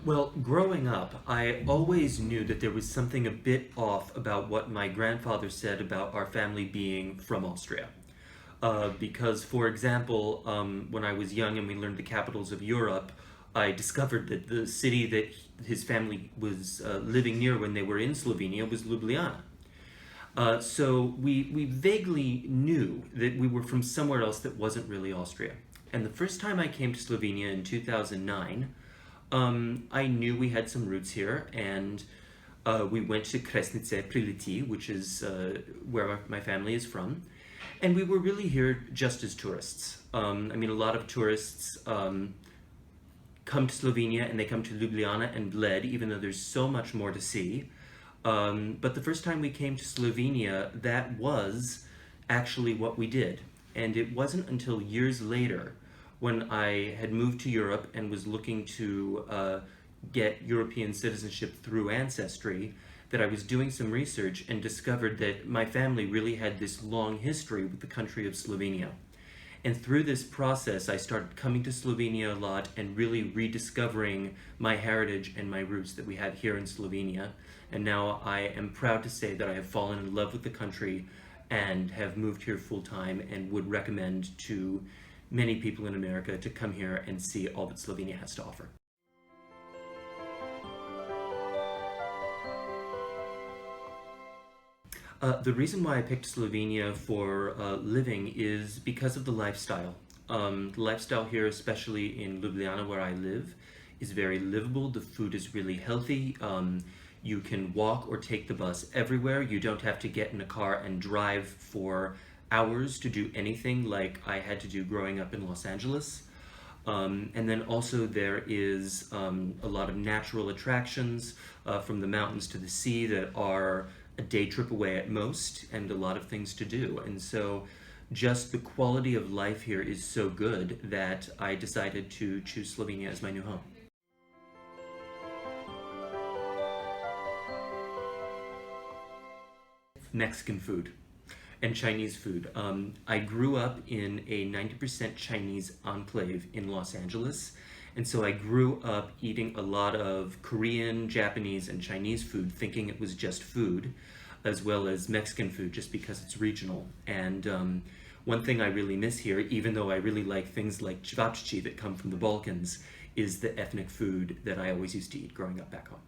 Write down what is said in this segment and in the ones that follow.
Well, growing up, I always knew that there was something a bit off about what my grandfather said about our family being from Austria. Because, for example, when I was young and we learned the capitals of Europe, I discovered that the city that his family was living near when they were in Slovenia was Ljubljana. So we vaguely knew that we were from somewhere else that wasn't really Austria. And the first time I came to Slovenia in 2009, I knew we had some roots here, and we went to Kresnice Priliti, which is where my family is from. And we were really here just as tourists. I mean, a lot of tourists come to Slovenia and they come to Ljubljana and Bled, even though there's so much more to see. But the first time we came to Slovenia, that was actually what we did. And it wasn't until years later, when I had moved to Europe and was looking to get European citizenship through ancestry, that I was doing some research and discovered that my family really had this long history with the country of Slovenia. And through this process, I started coming to Slovenia a lot and really rediscovering my heritage and my roots that we had here in Slovenia. And now I am proud to say that I have fallen in love with the country and have moved here full time and would recommend to many people in America to come here and see all that Slovenia has to offer. The reason why I picked Slovenia for living is because of the lifestyle. The lifestyle here, especially in Ljubljana where I live, is very livable. The food is really healthy. You can walk or take the bus everywhere. You don't have to get in a car and drive for hours to do anything like I had to do growing up in Los Angeles. And then also there is a lot of natural attractions from the mountains to the sea that are a day trip away at most, and a lot of things to do. And so just the quality of life here is so good that I decided to choose Slovenia as my new home. Mexican food and Chinese food. I grew up in a 90% Chinese enclave in Los Angeles, and so I grew up eating a lot of Korean, Japanese, and Chinese food, thinking it was just food, as well as Mexican food, just because it's regional. And one thing I really miss here, even though I really like things like cevapcici that come from the Balkans, is the ethnic food that I always used to eat growing up back home.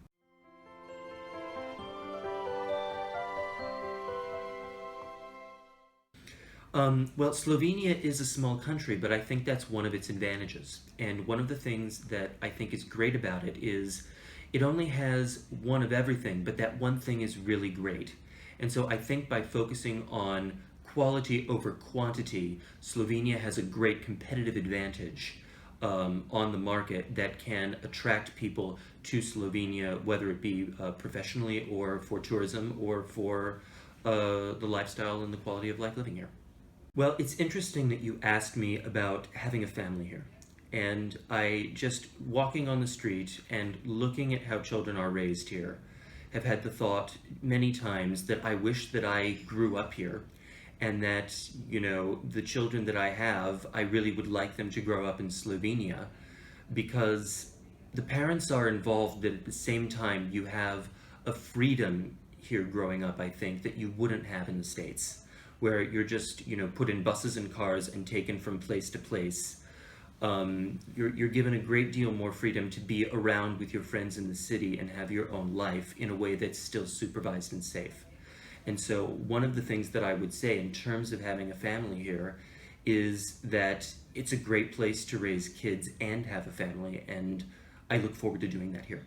Well, Slovenia is a small country, but I think that's one of its advantages. And one of the things that I think is great about it is it only has one of everything, but that one thing is really great. And so I think by focusing on quality over quantity, Slovenia has a great competitive advantage on the market that can attract people to Slovenia, whether it be professionally or for tourism or for the lifestyle and the quality of life living here. Well, it's interesting that you asked me about having a family here. And I just walking on the street and looking at how children are raised here have had the thought many times that I wish that I grew up here and that, you know, the children that I have, I really would like them to grow up in Slovenia because the parents are involved, but at the same time you have a freedom here growing up, I think, that you wouldn't have in the States, where you're just, you know, put in buses and cars and taken from place to place. You're given a great deal more freedom to be around with your friends in the city and have your own life in a way that's still supervised and safe. And so one of the things that I would say in terms of having a family here is that it's a great place to raise kids and have a family, and I look forward to doing that here.